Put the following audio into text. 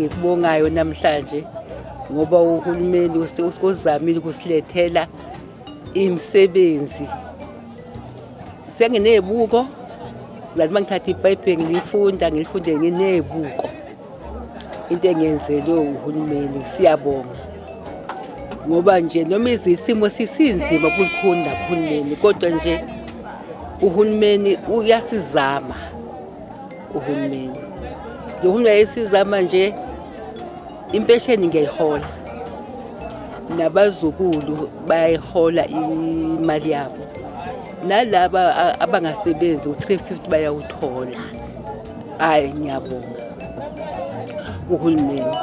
engikubongayo namhlanje ngoba uhulumeni uzamile ukusilethela imisebenzi. Senginebuko, ngathi mangithatha iBhayibheli ngilifunde nginebuko. Into engenzelwe uhulumeni, siyabonga. Ngoba nje noma izisimo sisinzima ukulikhunda uhulumeni, kodwa nje uhulumeni uyasizama. Uhulumeni esizama nje, impesheni ngiyayihola, nabazukulu bayayihola imali yabo, nalaba abangasebenzi u-350 bayawuthola. Hayi, ngiyabonga uhulumeni.